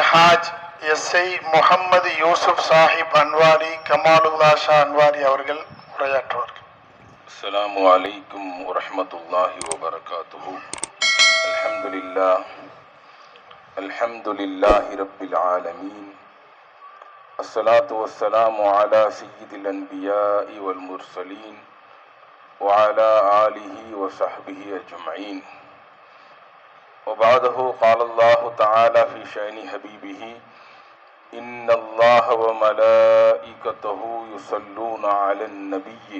Alhaj SI Mohammed Yusuf Sahib Anwari கமாலுல்லா Shah Anwari அவர்கள் உரையாற்றுவார்கள். அஸ்ஸலாமு அலைக்கும் வரஹ்மத்துல்லாஹி வபரகாத்துஹு. அல்ஹம்துலில்லாஹி ரப்பில் ஆலமீன். அஸ்ஸலாத்து வஸ்ஸலாமு அலா சய்யிதில் அன்பியாஇ வல் முர்சலீன் வ அலா ஆலிஹி வ ஸஹ்பிஹி அஜ்மஈன். وبعده قال الله تعالى في شأن حبيبه إن الله وملائكته يصلون على النبي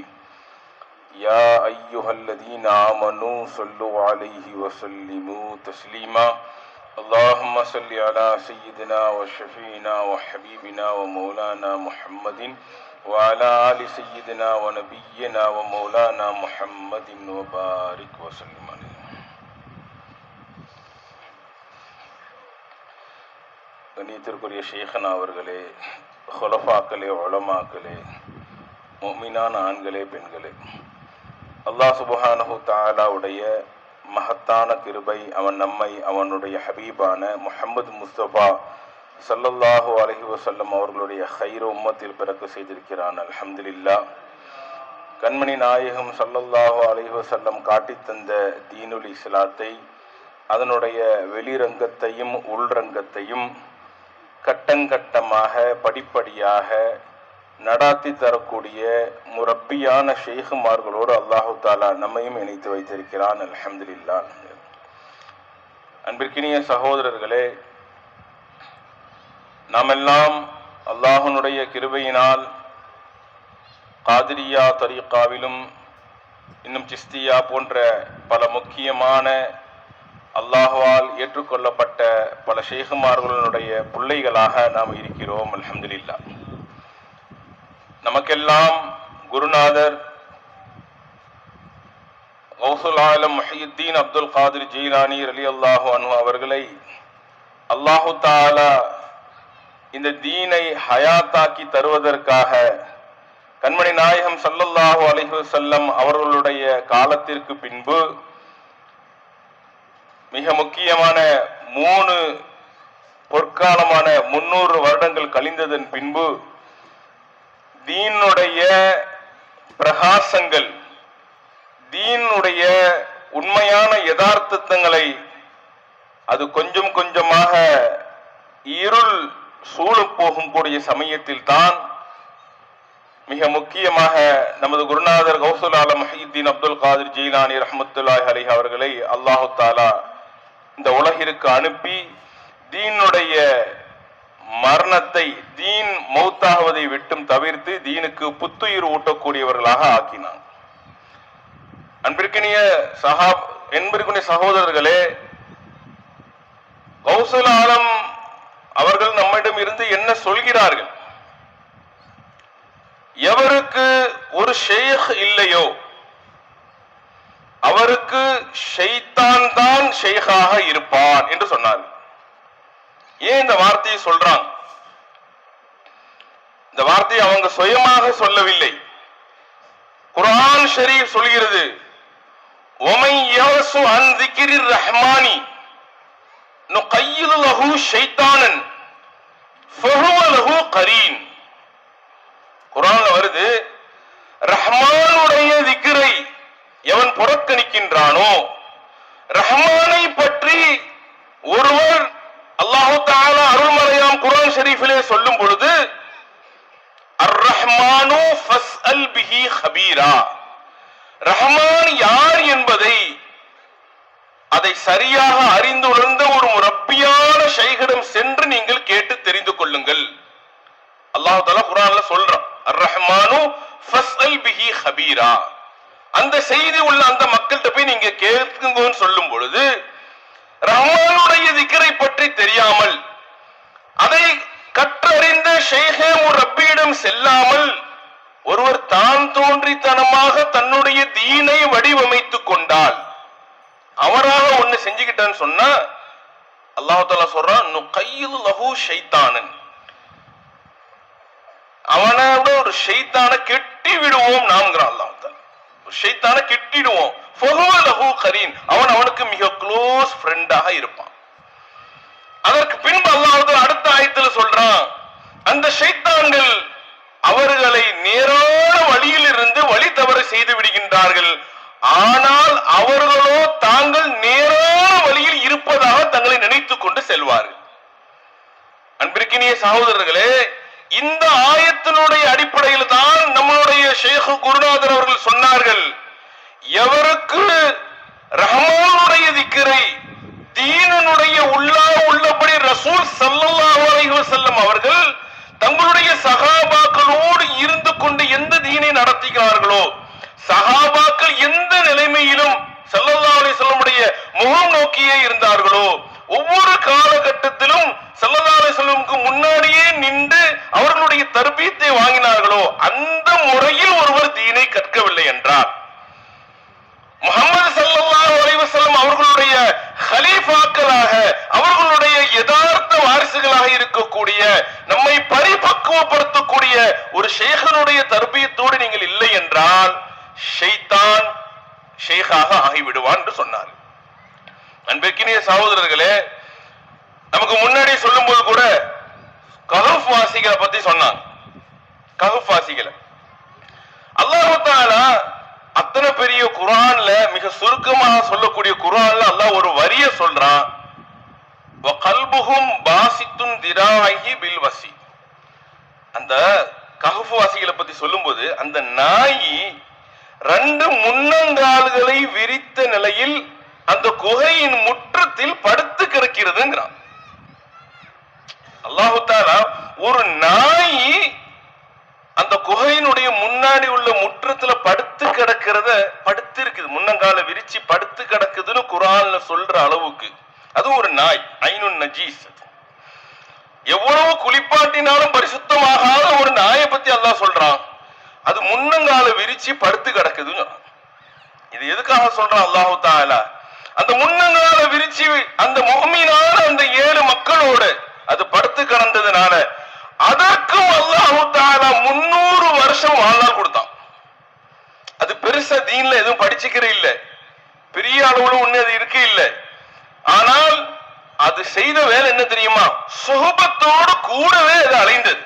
يا أيها الذين آمنوا صلوا عليه وسلموا تسليما اللهم صل على سيدنا وشفينا وحبيبنا ومولانا محمد وعلى آل سيدنا ونبينا ومولانا محمد وبارك وسلم عليه. கண்ணியத்திற்குரிய ஷேഖனா அவர்களே, ஹுலஃபாக்களே, உலமாக்களே, முஃமினான ஆண்களே, பெண்களே, அல்லாஹ் சுப்ஹானஹு தஆலாவுடைய மகத்தான கிருபை அவன் நம்மை அவனுடைய ஹபீபான முஹம்மது முஸ்தபா ஸல்லல்லாஹு அலைஹி வஸல்லம் அவர்களுடைய ஹைர் உம்மத்தில் பிறக்க செய்திருக்கிறான். அல்ஹம்துலில்லாஹ். கண்மணி நாயகம் ஸல்லல்லாஹு அலைஹி வஸல்லம் காட்டித் தந்த தீனுல் இஸ்லாத்தை, அதனுடைய வெளிரங்கத்தையும் உள்ரங்கத்தையும் கட்டங்கட்டமாக படிப்படியாக நடாத்தி தரக்கூடிய முரப்பியான ஷேகுமார்களோடு அல்லாஹு தாலா நம்மையும் இணைத்து வைத்திருக்கிறான். அல்ஹம்துலில்லாஹ். அன்பிற்கினிய சகோதரர்களே, நாமெல்லாம் அல்லாஹ்வுடைய கிருபையினால் காதிரியா தரீகாவிலும் இன்னும் சிஸ்தியா போன்ற பல முக்கியமான அல்லாஹ்வால் ஏற்றுக்கொள்ளப்பட்ட பல ஷேகுமார்களுடைய பிள்ளைகளாக நாம் இருக்கிறோம். அல்ஹம்துலில்லாஹ். நமக்கெல்லாம் குருநாதர் கௌசுல் ஆலம் முஹியுத்தீன் அப்துல் காதிர் ஜீலானி ரலியல்லாஹு அன்ஹு அவர்களை அல்லாஹு தஆலா இந்த தீனை ஹயாத்தாக்கி தருவதற்காக கண்மணி நாயகம் ஸல்லல்லாஹு அலைஹி வஸல்லம் அவர்களுடைய காலத்திற்கு பின்பு மிக முக்கியமான 3 பொற்காலமான 300 வருடங்கள் கழிந்ததன் பின்பு தீனுடைய பிரகாசங்கள், தீனுடைய உண்மையான யதார்த்தங்களை அது கொஞ்சம் கொஞ்சமாக இருள் சூழப் போகும் கூடிய சமயத்தில் தான் மிக முக்கியமாக நமது குருநாதர் கௌசுல் ஆலம் முஹியுத்தீன் அப்துல் காதிர் ஜீலானி ரஹ்மத்துல்லாஹி அலைஹி அவர்களை அல்லாஹு தஆலா இந்த உலகிற்கு அனுப்பி தீனுடைய மரணத்தை, தீன் மௌத்தாகுவதை விட்டும் தவிர்த்து தீனுக்கு புத்துயிர் ஊட்டக்கூடியவர்களாக ஆக்கினான். அன்பிற்கினிய சகோதரர்களே, கௌசுல் ஆலம் அவர்கள் நம்மிடம் இருந்து என்ன சொல்கிறார்கள்? எவருக்கு ஒரு ஷேக் இல்லையோ அவருக்கு ஷைத்தான் தான் ஷேகாக இருப்பான் என்று சொன்னார். ஏன் இந்த வார்த்தையை சொல்றாங்க? இந்த வார்த்தையை அவங்க சுயமாக சொல்லவில்லை. குர்ஆன் ஷரீஃப் சொல்கிறது, وَمَنْ يَعْصُ عَنْ ذِكْرِ الرَّحْمَنِ نُقَيِّضْ لَهُ شَيْطَانًا فَهُوَ لَهُ قَرِينٌ. குர்ஆன்ல வருது, ரஹ்மானுடைய திக்ரை எவன் புறக்கணிக்கின்றானோ, ரஹ்மானை பற்றி ஒருவர் அல்லாஹு தஆலா அருள்மறையாம் குர்ஆன் ஷரீஃபிலே சொல்லும் பொழுது, அர் ரஹ்மானு ஃபஸ்அல் பிஹி ஹபீரா, ரஹ்மான் யார் என்பதை அதை சரியாக அறிந்துணர்ந்த ஒரு முரப்பியான ஷைகிடம் சென்று நீங்கள் கேட்டு தெரிந்து கொள்ளுங்கள். அல்லாஹ் தஆலா குர்ஆன்ல சொல்றான், அர் ரஹ்மானு ஃபஸ்அல் பிஹி ஹபீரா. அந்த செய்தி உள்ள அந்த மக்கள்கிட்ட போய் நீங்க கேட்குங்கன்னு சொல்லும் பொழுது, ரஹ்மானுடைய திக்ரை பற்றி தெரியாமல், அதை கற்றறிந்த ஷேகே முரப்பியிடம் செல்லாமல் ஒருவர் தான் தோன்றித்தனமாக தன்னுடைய தீனை வடிவமைத்துக் கொண்டால், அவராக ஒண்ணு செஞ்சுக்கிட்டான்னு சொன்னா, அல்லாஹ் தஆலா சொல்றான், நுகையிது லஹு ஷைத்தானன், அவனோட ஒரு ஷைத்தானை கெட்டி விடுவோம் நாம்ங்கிறான். அல்லாஹ் தஆலா ஷைத்தானை கெட்டிடுவோம். ஃபஹுவ லஹு கரீன், அவன் அவனுக்கு மிக க்ளோஸ் ஃப்ரெண்டாக இருப்பான். அதற்கு பின்பு அல்லாஹ் அடுத்த அந்த ஷைத்தான்கள் அவர்களை நேரான வழியில் இருந்து வழி தவறு செய்து விடுகின்றார்கள். ஆனால் அவர்களோ தாங்கள் நேரான வழியில் இருப்பதாக தங்களை நினைத்துக் கொண்டு செல்வார்கள். அன்பிற்கினிய சகோதரர்களே, இந்த ஆயத்தினுடைய அடிப்படையில் தான் நம்மளுடைய ஷேக் குருநாதர் அவர்கள் சொன்னார்கள், எவருக்கு ரஹ்மானுடைய திக்ரை தீனுடைய உள்ளபடி ரசூல் ஸல்லல்லாஹு அலைஹி வஸல்லம் அவர்கள் தங்களுடைய சஹாபாக்களோடு இருந்து கொண்டு எந்த தீனை நடத்துகிறார்களோ, சஹாபாக்கள் எந்த நிலைமையிலும் ஸல்லல்லாஹு அலைஹி வஸல்லமுடைய முகம் நோக்கியே இருந்தார்களோ, ஒவ்வொரு காலகட்டத்திலும் ஸல்லல்லாஹு அலைஹி வஸல்லமுக்கு முன்னாடியே நின்று அவர்களுடைய தர்பீத்தை வாங்கினார்களோ, அந்த முறையில் ஒருவர் தீனை கற்கவில்லை என்றார், முஹம்மது ஸல்லல்லாஹு அலைஹி வஸல்லம் அவர்களுடைய கலீஃபாக்களாக, அவர்களுடைய யதார்த்த வாரிசுகளாக இருக்கக்கூடிய, நம்மை பரிபக்குவப்படுத்தக்கூடிய ஒரு ஷேഖனுடைய தர்பீயத்தோடு நீங்கள் இல்லை என்றால் ஷைத்தான் ஷேഖாக ஆகிவிடுவான் என்று சொன்னார். அன்பிற்கினிய சகோதரர்களே, நமக்கு முன்னாடி சொல்லும் போது கூட கஹஃப் வாசிகளை பத்தி சொன்னாங்க. கஹஃப் வாசிகளை அல்லாஹ் தஆலா அத்தனை பெரிய குர்ஆன்ல மிக சுருக்கமாக சொல்லக்கூடிய குர்ஆன்ல அல்லாஹ் ஒரு வரிய சொல்றான், வகல்புஹும் பாசித்துன் திராஹி பில் வசி. அந்த கஹஃப் வாசிகளை பத்தி சொல்லும்போது அந்த நாய் 2 முன்னங்கால்களை விரித்த நிலையில் அந்த குகையின் முற்றத்தில் படுத்து கிடக்கிறதுங்கிறான். அல்லாஹ் தஆலா ஒரு நாய் அந்த குகையினுடைய முன்னாடி உள்ள முற்றத்துல படுத்து இருக்குது, முன்னங்கால விரிச்சு படுத்து கிடக்குதுன்னு குர்ஆன்ல சொல்ற அளவுக்கு அது ஒரு நாய். ஐனுன் நஜீஸ், எவ்வளவு குளிப்பாட்டினாலும் பரிசுத்தமாகாத ஒரு நாயை பத்தி அல்லாஹ் சொல்றான், அது முன்னங்கால விரிச்சு படுத்து கிடக்குதுன்னு. இது எதுக்காக சொல்றான் அல்லாஹ் தஆலா? அந்த முன்னங்கால விரிச்சு அந்த முஃமினான அந்த 7 மக்களோடு அது படுத்து கிடந்ததுனால அதற்கும் அல்லாஹ் தஆலா 300 வருஷம் வாழ்நாள் கொடுத்தான். அது பெருசா தீன்ல எதுவும் படிச்சுக்கிற இல்ல, பெரிய அளவுல ஒண்ணு அது இருக்கு இல்ல. ஆனால் அது செய்த வேலை என்ன தெரியுமா? சுஹபத்தோடு கூடவே அது அலைந்தது.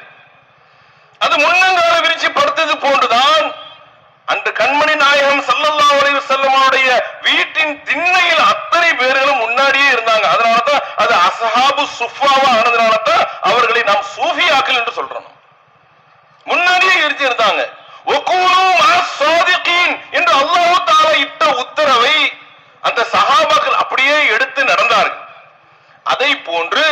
அது முன்னங்கால விரிச்சு படுத்தது போன்றுதான் அன்று கண்மணி நாயகம் ஸல்லல்லாஹு அலைஹி வஸல்லமுடைய வீட்டின் திண்ணையில் அத்தனை பேர்களும் முன்னாடியே இருந்தாங்க. அதனாலதான் அது அஸ்ஹாபு சுஃபாவா ஆனதுனாலதான் அவர்களை நாம் சூஃபியாக்கள் என்று சொல்றோம். முன்னாடியே இருந்தாங்க. வகூலு மஅஸ்ஸாதிகீன் என்று அல்லாஹ் தஆலா இட்ட உத்தரவை அந்த சஹாபாக்கள் அப்படியே எடுத்து நடந்தார்கள். அதை போன்று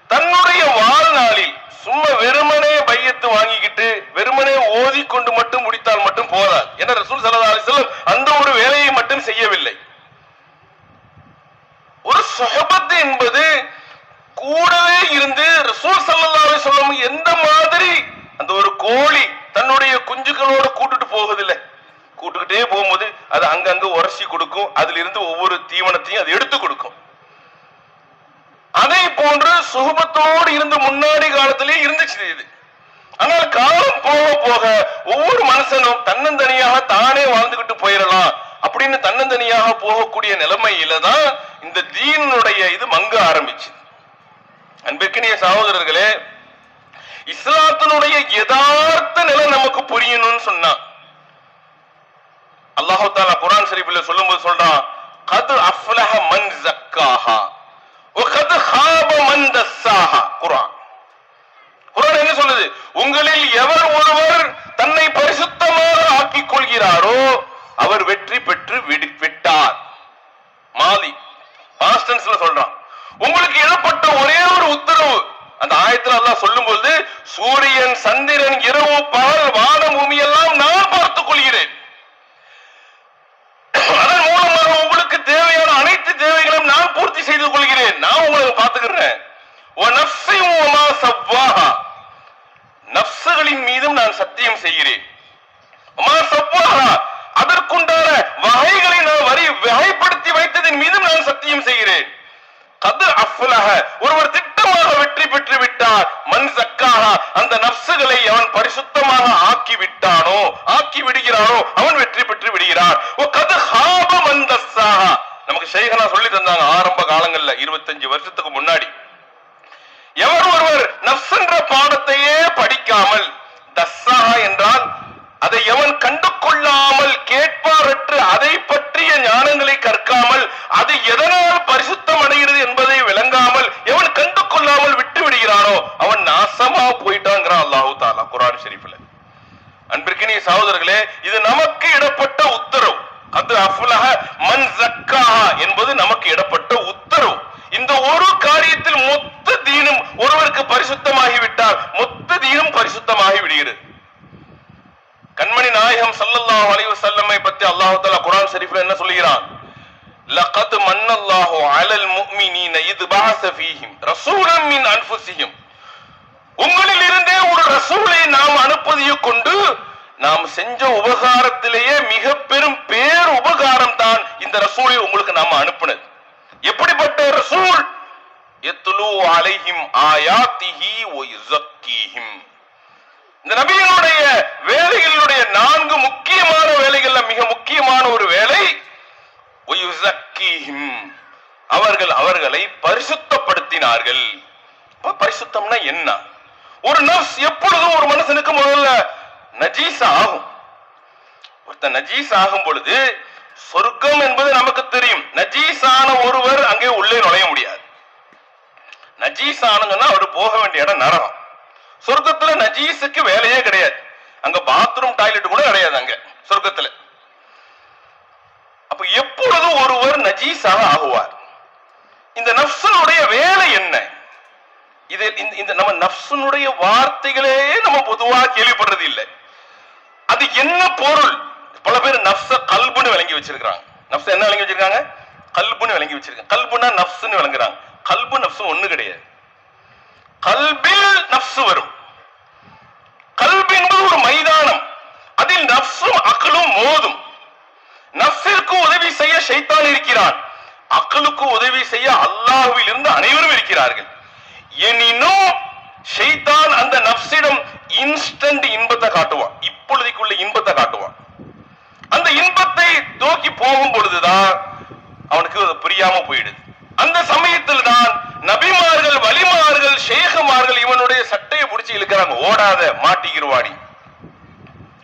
தன்னுடைய வாழ்நாளில் சும்மா வெறுமனே பையத்து வாங்கிக்கிட்டு வெறுமனே ஓதிக்கொண்டு மட்டும் முடித்தால் மட்டும் போதாது. ஏன்னா ரசூல் ஸல்லல்லாஹு அலைஹி வஸல்லம் அந்த ஒரு வேலையை மட்டும் செய்யவில்லை. ஒரு சுஹபத் என்பது கூடவே இருந்து ரசூல் ஸல்லல்லாஹு அலைஹி வஸல்லம் எந்த மாதிரி அந்த ஒரு கோழி தன்னுடைய குஞ்சுகளோட கூட்டிட்டு போகுதில்லை, கூட்டுக்கிட்டே போகும்போது அது அங்கங்க உரசி கொடுக்கும், அதுல இருந்து ஒவ்வொரு தீவனத்தையும் அது எடுத்து கொடுக்கும். அதை போன்று சுஹபத்தோடு இருந்து முன்னாடி காலத்திலே இருந்துச்சு இது. ஆனால் காலம் போக போக ஒவ்வொரு மனுஷனும் தன்னந்தனியாக தானே வாழ்ந்துகிட்டு போயிடலாம் அப்படின்னு தன்னந்தனியாக போகக்கூடிய நிலைமையில தான் இந்த தீனுடைய இது மங்க ஆரம்பிச்சு. அன்பிற்கினிய சகோதரர்களே, இஸ்லாத்தினுடைய யதார்த்த நிலை நமக்கு புரியணும்னு சொன்னா அல்லாஹ் தஆலா குர்ஆன் ஷரீஃபில் சொல்லும்போது சொல்றான், கத் அஃப்லஹ மன் ஸக்காஹா வகத் ஹாப மன் தஸ்ஸாஹா. குர்ஆன் என்ன சொல்லுது? உங்களில் எவர் ஒருவர் தன்னை பரிசுத்தமாக ஆக்கிக் கொள்கிறாரோ அவர் வெற்றி பெற்று விட்டார். மாலி பாஸ்ட் டென்ஸ்ல சொல்றான். உங்களுக்கு எழுப்பட்ட ஒரே ஒரு உத்தரவு அந்த ஆயத்துல அல்லாஹ் சொல்லும்போது, சூரியன் சந்திரன் இரவு பகல் வானம் பூமி எல்லாம் நான் பார்த்துக் கொள்கிறேன், அதன் மூலமாக உங்களுக்கு தேவையான அனைத்து தேவைகளையும் நான் பூர்த்தி செய்து கொள்கிறேன், நான் உங்களுக்கு பார்த்துக்கிறேன். நஃப்ஸுகளின் மீதும் நான் சத்தியம் செய்கிறேன். அதற்குண்டான வகைகளை நான் வகைப்படுத்தி வைத்ததின் மீதும் நான் சத்தியம் செய்கிறேன். கத் அஃப்லஹ, ஒருவர் திட்டமாக வெற்றி பெற்று விட்டார். மன் ஸக்காஹா, அந்த நஃப்ஸுகளை அவன் பரிசுத்தமாக ஆக்கி விட்டானோ ஆக்கி விடுகிறானோ அவன் வெற்றி பெற்று விடுகிறார். கத் ஹாப மன் தஸ்ஸாஹா, நமக்கு ஷைഖனா சொல்லி தந்தாங்க ஆரம்ப காலங்கள்ல 25 வருஷத்துக்கு முன்னாடி. எவர் ஒருவர் நஃப்ஸ் என்ற பாடத்தையே படிக்காமல், தஸ்ஸாஹா என்றால் அதை எவன் கண்டு கொள்ளாமல், கேட்பாரற்று அதை பற்றிய ஞானங்களை கற்காமல், அது எதனால் பரிசுத்தம் அடைகிறது என்பதை விளங்காமல் எவன் கண்டு கொள்ளாமல் விட்டு விடுகிறானோ அவன் நாசமா போயிட்டாங்கிறான் அல்லாஹு தஆலா குர்ஆன் ஷரீஃப்ல. அன்பிற்கினிய சகோதரர்களே, இது நமக்கு இடப்பட்ட உத்தரவு. அது அஃப்லஹ மன் ஸக்காஹா என்பது நமக்கு இடப்பட்ட உத்தரவு. இந்த ஒரு காரியத்தில் மொத்த தீனும் ஒருவருக்கு பரிசுத்தமாகி விட்டால் மொத்த தீனும் பரிசுத்தமாகி விடுகிறது. கண்மணி நாயகம் ஸல்லல்லாஹு அலைஹி வஸல்லமை பற்றி அல்லாஹ் தஆலா குர்ஆன் ஷரீஃப்ல என்ன சொல்கிறான்? லகத் மன்னல்லாஹு அலல் முஃமினீன இத் பஅஸ ஃபீஹிம் ரசூலன் மின் அன்ஃபுஸிஹிம். உங்களில் இருந்தே ஒரு ரசூலை நாம் அனுப்புவதை கொண்டு நாம் செஞ்ச உபகாரத்திலேயே மிக பெரும் பேர் உபகாரம் தான் இந்த ரசூலை உங்களுக்கு நாம அனுப்புனது. எப்படிப்பட்ட ரசூல்? யத்லூ அலைஹிம் ஆயாத்திஹி வ யுஸக்கீஹிம். இந்த நபியினுடைய வேலைகளுடைய 4 முக்கியமான வேலைகள்ல மிக முக்கியமான ஒரு வேலை வ யுஸக்கீஹிம், அவர்களை பரிசுத்தப்படுத்தினார்கள். பரிசுத்தம்னா என்ன? ஒரு நஃப்ஸ் எப்பொழுதும் ஒரு மனுஷனுக்கு முதல்ல நஜீஸ் ஆகும். ஒருத்தன் நஜீஸ் ஆகும் பொழுது சொர்க்கம் என்பது நமக்கு தெரியும். நஜீஸான ஒருவர் அங்கே உள்ளே நுழைய முடியாது. நஜீஸான அவர் போக வேண்டிய இடம் நரகம். சொர்க்கத்துல நஜீஸுக்கு வேலையே கிடையாது. அங்க பாத்ரூம் டாய்லெட் கூட கிடையாது அங்க சொர்க்கத்துல. அப்ப எப்பொழுதும் ஒருவர் நஜீஸாக ஆகுவார். இந்த நஃப்ஸுடைய வேலை என்ன? இது இந்த நம்ம நஃப்ஸுடைய வார்த்தைகளே நம்ம பொதுவாக கேள்விப்படுறது இல்லை. அது என்ன பொருள்? பல பேர் நஃப்ஸ கல்புன்னு விளங்கி வச்சிருக்காங்க. நஃப்ஸ் என்ன விளங்கி வச்சிருக்காங்க? கல்புன்னு விளங்கி வச்சிருக்காங்க. கல்புனா நஃப்ஸ்னு விளங்குறாங்க. கல்பு நஃப்ஸ் ஒண்ணு கிடையாது. கல்பில் நஃப்ஸ் வரும். கல்பு என்பது ஒரு மைதானம். அதில் நஃப்ஸும் அக்லும் மோதும். நஃப்ஸிற்கு உதவி செய்ய ஷைத்தான் இருக்கிறான். அக்லுக்கு உதவி செய்ய அல்லாஹ்வில் இருந்து அனைவரும் இருக்கிறார்கள். எனினும் ஷைத்தான் அந்த நஃப்ஸிடம் இன்ஸ்டன்ட் இன்பத்தை காட்டுவான். இப்பொழுதைக்குள்ள இன்பத்தை காட்டுவான். அந்த இன்பத்தை தூக்கி போகும் பொழுதுதான் அவனுக்கு அது புரியாம போயிடுது. அந்த சமயத்தில் தான் நபிமார்கள், வலிமார்கள், ஷேகுமார்கள் இவனுடைய சட்டையை பிடிச்சி இழுக்கிறாங்க. ஓடாத, மாட்டிக்கிருவாடி.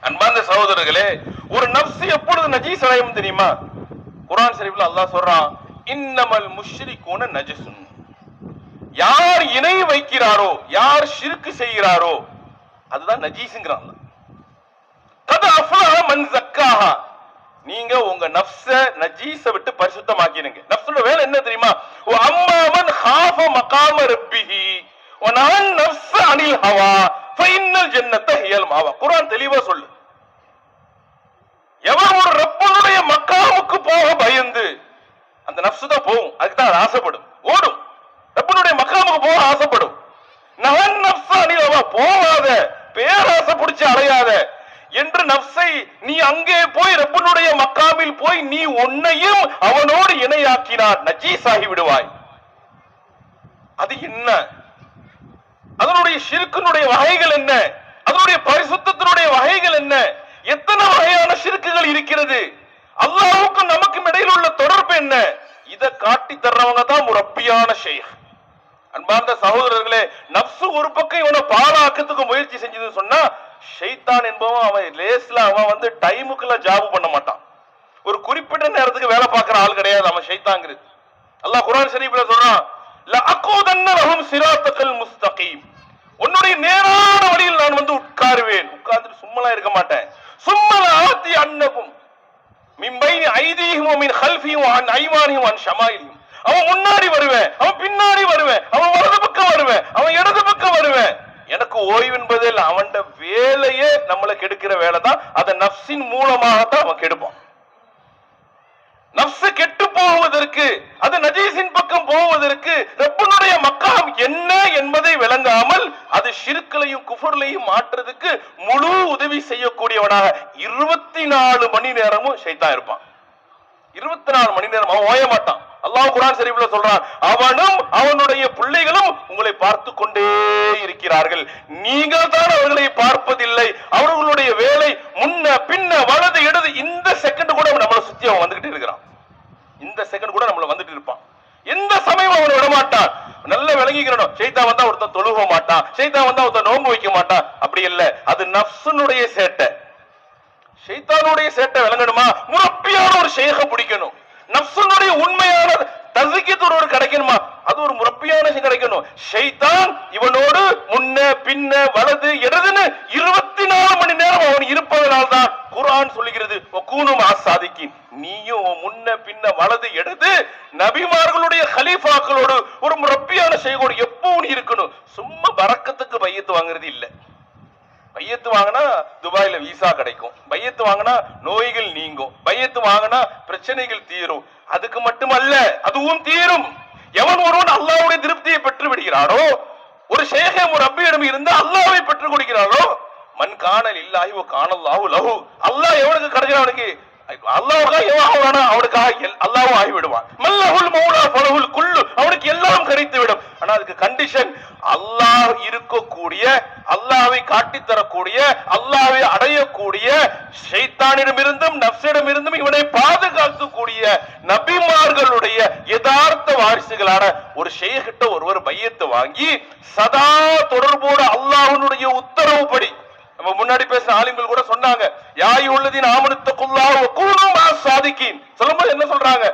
அன்பார்ந்த சகோதரர்களே, ஒரு நஃப்ஸ் எப்பொழுது நஜீஸ் அடையும் தெரியுமா? குர்ஆன் ஷரீஃப்ல அல்லாஹ் சொல்றான், இன்னமல் முஷ்ரிகூன நஜஸுன். யார் இணை வைக்கிறாரோ, யார் ஷிர்க் செய்கிறாரோ அதுதான் நஜீஸ்ங்கறான். கத் அஃப்லஹ மன் ஸக்காஹா. நீங்க உங்க நஃப்ஸ நஜீஸ விட்டு பரிசுத்தமாக்கிடுங்க. நஃப்ஸோட வேலை என்ன தெரியுமா? வ அம்மா மன் காஃப மகாம ரப்பிஹி வ நஹன் நஃப்ஸ அனில் ஹவா ஃபஇன்னல் ஜன்னத ஹியல் மாவா. குர்ஆன் தெளிவா சொல்லு. எவன் ஒரு ரப்புடைய மக்காமுக்கு போக பயந்து, அந்த நஃப்ஸ் தான் போகும். அதுக்கு தான் ஆசைப்படும், ஓடும். ரப்புடைய மக்காமுக்கு போக ஆசைப்படும். நஹன் நஃப்ஸ அனில் ஹவா, போகாத, பேராசை பிடிச்சு அலையாத என்று நஃப்ஸை நீ அங்கே போய் ரப்புடைய மக்காமில் போய் நீ உன்னையும் அவனோடு இணையாக்கினார், நஜீஸ் ஆகி விடுவாய். அது என்ன? அதனுடைய ஷிர்க்கினுடைய வகைகள் என்ன? அதனுடைய பரிசுத்தத்தினுடைய வகைகள் என்ன? எத்தனை வகையான ஷிர்க்குகள் இருக்கிறது? அல்லாஹ்வுக்கும் நமக்கும் இடையில் உள்ள தொடர்பு என்ன? இதை காட்டி தர்றவங்க தான் முரப்பியான ஷேக். அன்பார்ந்த சகோதரர்களே, நஃப்ஸ் ஒரு பக்கம் இவனை பாழாக்கத்துக்கு முயற்சி செஞ்சதுன்னு சொன்னா, ஷைத்தான் என்பவன் அவன் லேஸ்ல அவன் டைமுக்குள்ள ஜாப் பண்ண மாட்டான். ஒரு குறிப்பிட்ட நேரத்துக்கு வேலை பார்க்கிற ஆள் கிடையாது அவன் ஷைத்தாங்கிறது. அல்லாஹ் குர்ஆன் ஷரீஃப்ல சொல்றான், லஅகூதன்ன லஹும் சிராத்தல் முஸ்தகீம். உன்னுடைய நேரான வழியில் நான் உட்காருவேன். உட்கார்ந்துட்டு சும்மாலாம் இருக்க மாட்டேன். சும்மல ஆதி அன்னகும் மின் பைனி ஐதீஹிம் வ மின் கல்ஃபிஹிம் வ அன் ஐமானிஹிம் வ அன் ஷமாயிலிஹிம். அவன் முன்னாடி வருவேன், அவன் பின்னாடி வருவேன், அவன் வலது பக்கம் வருவேன், அவன் இடது பக்கம் வருவேன். எனக்கு ஓய்வு என்பதே இல்லை. அவன் வேலையே நம்மளை கெடுக்கிற வேலை தான். அதை நஃப்ஸின் மூலமாகத்தான் அவன் கெடுப்பான். நஃப்ஸ் கெட்டு போவதற்கு, அது நஜீஸின் பக்கம் போவதற்கு ரப்புடைய மக்காம் என்ன என்பதை விளங்காமல் அது ஷிர்க்லையும் குஃபர்லையும் மாற்றுறதுக்கு முழு உதவி செய்யக்கூடியவனாக 24 மணி நேரமும் ஷைத்தான் இருப்பான். 24 மணி நேரம் அவன் ஓய மாட்டான். அல்லாஹ் குர்ஆன் ஷரீஃப்ல சொல்றான், அவனும் அவனுடைய பிள்ளைகளும் உங்களை பார்த்து கொண்டே இருக்கிறார்கள், நீங்கள் தான் அவர்களை பார்ப்பதில்லை. அவர்களுடைய வேலை முன்ன பின்ன வலது இடது. இந்த செகண்ட் கூட நம்மளை சுத்தி அவன் வந்துகிட்டு இருக்கிறான். இந்த செகண்ட் கூட நம்மள வந்துட்டு இருப்பான். எந்த சமயம் அவனை விடமாட்டான். நல்ல விளங்கிக்கிறோம். ஷைத்தான் வந்தா ஒருத்தன் தொழுக மாட்டான், ஷைத்தான் வந்தா ஒருத்தன் நோன்பு வைக்க மாட்டான், அப்படி இல்ல. அது நஃப்ஸுனுடைய சேட்டை, ஷைத்தானுடைய சேட்டை விளங்கணுமா? முரப்பியான ஒரு ஷேக பிடிக்கணும். நஃப்ஸுனுடைய உண்மையான தஸ்கியத்தோடு கிடைக்கணுமா? அது ஒரு முரப்பியான கிடைக்கணும். ஷைத்தான் இவனோடு முன்ன பின்ன வலது இடதுன்னு 24 மணி நேரம் அவன் இருப்பதனால்தான் குர்ஆன் சொல்லுகிறது வகூனு மஅஸ்ஸாதிகீன். நீயும் முன்ன பின்ன வலது இடது நபிமார்களுடைய கலீஃபாக்களோடு ஒரு முரப்பியான ஷேகோடு எப்பவும் இருக்கணும். சும்மா பரக்கத்துக்கு பையத்து வாங்குறது இல்ல. பையத்து வாங்கினா துபாயில விசா கிடைக்கும், பையத்து வாங்கினா நோய்கள் நீங்கும், பையத்து வாங்கினா பிரச்சனைகள் தீரும். அதுக்கு மட்டுமல்ல, அதுவும் தீரும். எவன் ஒருவன் அல்லாஹ்வுடைய திருப்தியை பெற்று விடுகிறானோ, ஒரு ஷேகே முரப்பியிடம் இருந்து அல்லாஹ்வை பெற்றுக் கொடுக்கிறானோ, மன் கானல் இல்லாஹி வ கானல்லாஹு லஹு. அல்லாஹ் எவனுக்கு கிடைக்கிறான், அவனுக்கு அல்லாஹ்வுக்காக எவன் ஆவானோ அவனுக்காக அல்லாஹ்வும் ஆகிவிடுவான். மல்லஹுல் மௌலா ஃபலஹுல் குல்லு, அவனுக்கு எல்லாம் கிடைத்து விடும். ஆனா அதுக்கு கண்டிஷன், அல்லாஹ் இருக்கக்கூடிய, அல்லாஹ்வை காட்டி தரக்கூடிய, அல்லாஹ்வை அடையக்கூடிய, ஷைத்தானிடமிருந்தும் நஃப்ஸிடமிருந்தும் இவனை பாதுகாக்கக்கூடிய நபிமார்களுடைய யதார்த்த வாரிசுகளான ஒரு ஷேகிட்ட ஒருவர் பையத்தை வாங்கி சதா தொடர்போடு அல்லாஹ்வுடைய உத்தரவுப்படி, நம்ம முன்னாடி பேசின ஆலிம்கள் கூட சொன்னாங்க, யா அய்யுஹல்லதீன ஆமனு தக்குல்லாஹ வ கூனு மஅஸ்ஸாதிகீன். சொல்லும்போது என்ன சொல்றாங்க?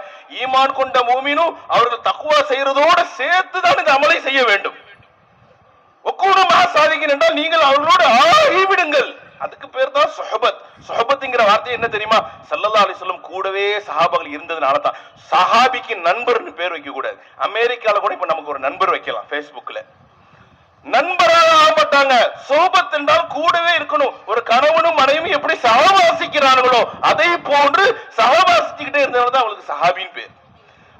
ஈமான் கொண்ட மூமினும் அவர்கள் தக்வா செய்யறதோடு சேர்த்து தான் இந்த அமலை செய்ய வேண்டும். வகூனு மஅஸ்ஸாதிகீன் என்றால் நீங்கள் அவர்களோடு ஆகிவிடுங்கள். அதுக்கு பேர் தான் சுஹபத். சுஹபத்ங்கிற வார்த்தை என்ன தெரியுமா? ஸல்லல்லாஹு அலைஹி வஸல்லம் கூடவே சஹாபாக்கள் இருந்ததுனால தான் சஹாபிக்கு நண்பர்னு பேர் வைக்க கூடாது. அமெரிக்கால கூட இப்ப நமக்கு ஒரு நண்பர் வைக்கலாம், Facebookல. நண்பராக ஆகப்பட்டாங்க. சோபத் என்றால் கூடவே இருக்கணும். ஒரு கணவனும் மனைவியும் எப்படி சகவாசிக்கிறார்களோ அதை போன்று சகவாசிச்சுக்கிட்டே இருந்தவங்க தான் அவங்களுக்கு சஹாபின்னு பேர்.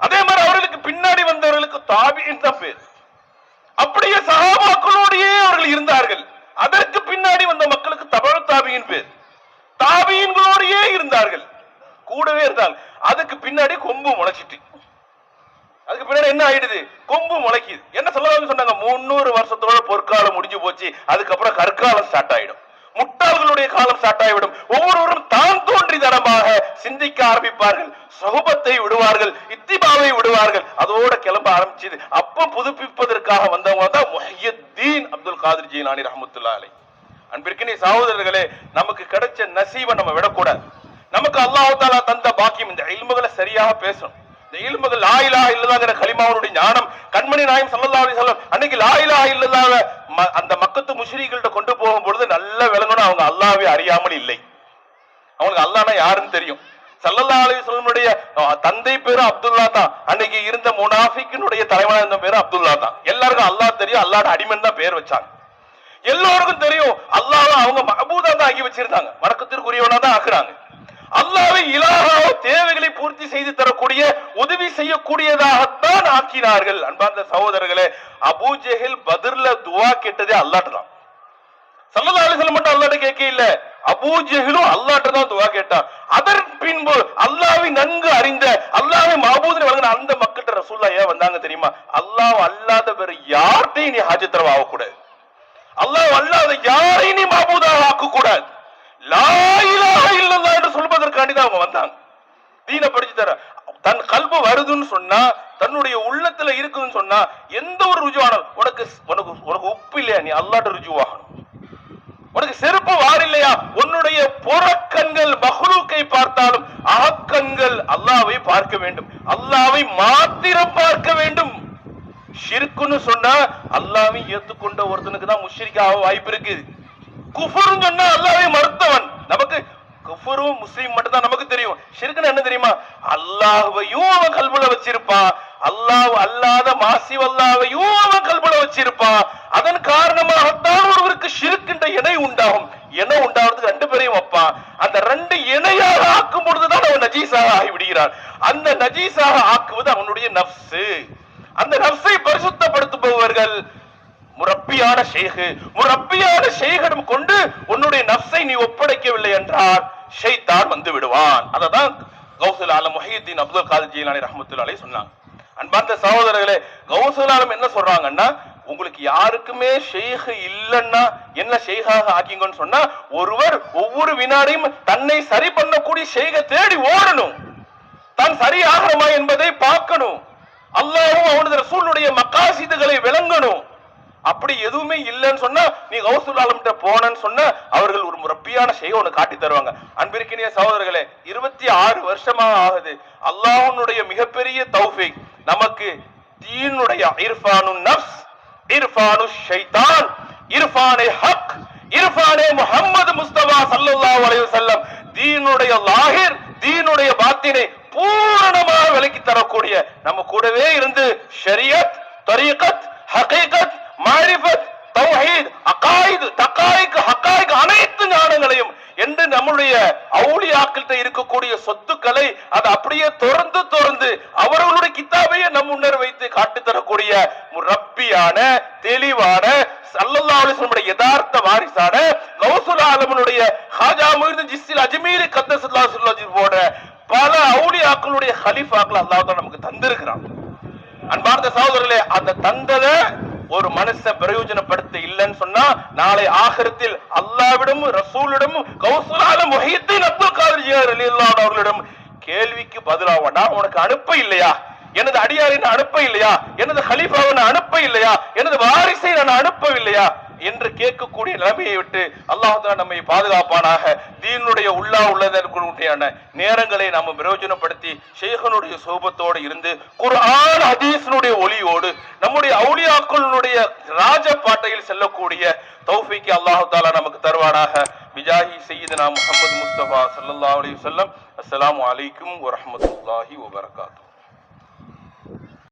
அதே மாதிரி அவர்களுக்கு பின்னாடி வந்தவர்களுக்கு தாபியின் தான் பேர். அப்படியே சஹாபாக்களோடையே அவர்கள் இருந்தார்கள். அதற்கு பின்னாடி வந்த மக்களுக்கு தபழ தாபியின் பேர். தாபியின்களோடையே இருந்தார்கள், கூடவே இருந்தாங்க. அதுக்கு பின்னாடி கொம்பு முளைச்சிட்டு, அதுக்கு பின்னாடி என்ன ஆயிடுது? கொம்பு முளைக்குது. என்ன சொல்லலாம்னு சொன்னாங்க? 300 வருஷத்தோட பொற்காலம் முடிஞ்சு போச்சு, அதுக்கப்புறம் கற்காலம் ஸ்டார்ட் ஆயிடும், முட்டாள்களுடைய காலம் ஸ்டார்ட் ஆகிவிடும். ஒவ்வொருவரும் தான் தோன்றித்தனமாக சிந்திக்க ஆரம்பிப்பார்கள், சுஹபத்தை விடுவார்கள், இத்திபாவை விடுவார்கள். அதோட கிளம்ப ஆரம்பிச்சது. அப்ப புதுப்பிப்பதற்காக வந்தவங்க தான் முஹியுத்தீன் அப்துல் காதிர் ஜீலானி ரஹ்மத்துல்லாஹி அலைஹி. அன்பிற்கினிய சகோதரர்களே, நமக்கு கிடைச்ச நசீபை நம்ம விடக்கூடாது. நமக்கு அல்லாஹ் தஆலா தந்த பாக்கியம் இந்த இல்முகளை சரியாக பேசணும். இந்த இல்முகள் லா இலாஹ இல்லல்லாஹ்ங்கற கலிமாவுடைய ஞானம் கண்மணி நாயகம் ஸல்லல்லாஹு அலைஹி வஸல்லம் அன்னைக்கு லா இலாஹ இல்லல்லாஹ் அந்த மக்கத்து முஷ்ரிக்கீகள்ட்ட கொண்டு போகும் பொழுது நல்ல விளங்கணும், அவங்க அல்லாஹ்வை அறியாமல் இல்லை. அவங்களுக்கு அல்லாஹ்னா யாருன்னு தெரியும். ஸல்லல்லாஹு அலைஹி வஸல்லமுடைய தந்தை பேரு அப்துல்லா தான். அன்னைக்கு இருந்த முனாஃபிக்கினுடைய தலைவனா இருந்த பேரு அப்துல்லா தான். எல்லாருக்கும் அல்லாஹ் தெரியும், அல்லாஹ்வோட அடிமன் தான் பேர் வச்சாங்க. எல்லாருக்கும் தெரியும் அல்லாஹ்வை அவங்க மஅபூதா தான் ஆக்கி வச்சிருந்தாங்க, வணக்கத்திற்குரியவனா தான் ஆக்குறாங்க. அல்லாஹ்வை இலாஹாவோ தேவைகளை பூர்த்தி செய்து தரக்கூடிய உதவி செய்யக்கூடியதாகத்தான் ஆக்கினார்கள். அன்பார்ந்த சகோதரர்களே, அபூ ஜஹல் பத்ர்ல துஆ கேட்டதே அல்லாஹ்ட்ட தான். ஸல்லல்லாஹு அலைஹி வஸல்லம் மட்டும் அல்லாஹ்ட்ட கேட்க இல்ல, அபூ ஜஹலும் அல்லாஹ்ட்ட தான் துஆ கேட்டான். அதன் பின்பு அல்லாஹ்வை நன்கு அறிந்த, அல்லாஹ்வை மஅபூதுன்னு வழங்கின அந்த மக்கள்கிட்ட ரசூலுல்லாஹ் ஏன் வந்தாங்க தெரியுமா? அல்லாஹ் அல்லாத வேற யார்ட்டையும் நீ ஹாஜத் ரவா ஆகக்கூடாது, அல்லாஹ் அல்லாத யாரையும் நீ மஅபூதாக ஆக்க கூடாது, லா இலாஹ இல்லல்லாஹ் என்று சொல்வதற்காண்டி தான் அவங்க வந்தாங்க. தீன படிச்சு தர தன் கல்பு வருதுன்னு சொன்னா, தன்னுடைய உள்ளத்துல இருக்குன்னு சொன்னா, எந்த ஒரு ருஜுவானாலும் உனக்கு உப்பு இல்லையா, நீ அல்லாஹ்ட்ட ருஜுவாகணும். உனக்கு செருப்பு வார் இல்லையா, உன்னுடைய புறக்கண்கள் மஹ்லூக்கை பார்த்தாலும் அகக்கண்கள் அல்லாஹ்வை பார்க்க வேண்டும், அல்லாஹ்வை மாத்திரம் பார்க்க வேண்டும். ஷிர்க்குன்னு சொன்னா அல்லாஹ்வை ஏத்துக்கொண்ட ஒருத்தனுக்கு தான் முஷ்ரிக்காக வாய்ப்பு இருக்கு. குஃபர்னு சொன்னா அல்லாஹ்வை மறுத்தவன். நமக்கு குஃபரும் முஸ்லிம் மட்டும் தான் நமக்கு தெரியும். ஷிர்க்குன்னு என்ன தெரியுமா? அல்லாஹ்வையும் அவன் கல்புல வச்சிருப்பான், அல்லாஹ் அல்லாத மாசி அல்லாஹ்வையும் அவன் கல்புல வச்சிருப்பான். அதன் காரணமாகத்தான் ஒருவருக்கு ஷிர்க்குன்ற இணை உண்டாகும். இணை உண்டாகிறதுக்கு 2 பேரையும் வைப்பான். அந்த 2 இணையாக ஆக்கும் பொழுதுதான் அவன் நஜீஸாக ஆகி விடுகிறான். அந்த நஜீஸாக ஆக்குவது அவனுடைய நஃப்ஸ். அந்த நஃப்ஸை பரிசுத்தப்படுத்துபவர்கள் முரப்பியான ஷேகு. முரப்பியான ஷேகிடம் கொண்டு உன்னுடைய நஃப்ஸை நீ ஒப்படைக்கவில்லை என்றால் ஷைத்தான் வந்து விடுவான். அததான் கௌசுல் ஆலம் முஹியுத்தீன் அப்துல் காதிர் ஜீலானி ரஹ்மத்துல்லாஹி அலைஹி சொன்னாங்க. அன்பார்ந்த சகோதரர்களே, கௌசுல் ஆலம் என்ன சொல்றாங்கன்னா, உங்களுக்கு யாருக்குமே ஷேக் இல்லன்னா என்ன ஷேகாக ஆக்கிங்கன்னு சொன்னா, ஒருவர் ஒவ்வொரு வினாடியும் தன்னை சரி பண்ணக்கூடிய ஷேகை தேடி ஓடணும், தான் சரியாகிறமா என்பதை பார்க்கணும். அல்லாஹ்வும் அவனது ரசூலுடைய மகாசிதுகளை விளங்கணும். அப்படி எதுவுமே இல்லைன்னு சொன்னா நீ கௌசுல் ஆலம்கிட்ட போனன்னு சொன்னா அவர்கள் ஒரு முரப்பியான செய்ய ஒன்று காட்டி தருவாங்க. அன்பிற்கினிய சகோதரர்களே, 26 வருஷமாக ஆகுது. அல்லாஹ்வுடைய மிகப்பெரிய தௌஃபீக் நமக்கு தீனுடைய இர்ஃபானு நஃப்ஸ், இர்ஃபானு ஷைத்தான், இர்ஃபானே ஹக், இர்ஃபானே முஹம்மது முஸ்தபா ஸல்லல்லாஹு அலைஹி வஸல்லம், தீனுடைய லாஹிர், தீனுடைய பாத்தினை பூரணமாக விளக்கி தரக்கூடிய நம்ம கூடவே இருந்து ஷரியத், தரீகத், ஹகீகத், மாரிஃபத், தௌஹீத், அகாயித், தகாயிக், ஹகாயிக் அனைத்து ஞானங்களையும் என்று நம்முடைய அவுலியாக்கள்கிட்ட இருக்கக்கூடிய சொத்துக்களை அதை அப்படியே தொடர்ந்து அவர்களுடைய கிதாபையே நம் முன்னர் வைத்து காட்டி தரக்கூடிய முரப்பியான தெளிவான ஸல்லல்லாஹு அலைஹி வஸல்லம் யதார்த்த வாரிசான கௌசுல் ஆலமுடைய ஹாஜா முஹிதீன் ஜிஸ்ஸில் அஜ்மீரி கத்தஸல்லாஹு ஸல்லல்லாஹு போன்ற பல அவுலியாக்களுடைய ஹலீஃபாக்கள் அல்லாஹ் தான் நமக்கு தந்திருக்கிறான். அன்பார்ந்த சகோதரர்களே, அந்த தந்ததை ஒரு மனுஷன் பிரயோஜனப்படுத்த இல்லைன்னு சொன்னா நாளை ஆகிரத்தில் அல்லாஹ்விடமும் ரசூலிடமும் கௌசுல் ஆலம் முஹிதீன் அப்துல் காதிர் ஜிலானி ரலியல்லாஹு அன்ஹு அவர்களிடம் கேள்விக்கு பதிலாவடா உனக்கு அனுப்ப இல்லையா, எனது அடியாரை நான் அனுப்ப இல்லையா, எனது ஹலீஃபாவை நான் அனுப்ப இல்லையா, எனது வாரிசை நான் அனுப்பவில்லையா என்று கேட்கக்கூடிய நிலைமையை விட்டு அல்லாஹ் தஆலா நம்மை பாதுகாப்பானாக. தீனுடைய உள்ளதற்குரிய நேரங்களை நாம் பிரயோஜனப்படுத்தி ஷேഖனுடைய சோபத்தோடு இருந்து குர்ஆன் ஹதீஸினுடைய ஒளியோடு நம்முடைய அவுலியாக்களுடைய ராஜபாட்டையில் செல்லக்கூடிய தௌஃபீக்கை அல்லாஹ் தஆலா நமக்கு தருவானாக. பிஜாஹி சய்யிதுனா முஹம்மது முஸ்தபா ஸல்லல்லாஹு அலைஹி வஸல்லம். அஸ்ஸலாமு அலைக்கும் வரஹ்மத்துல்லாஹி வபரகாத்துஹு.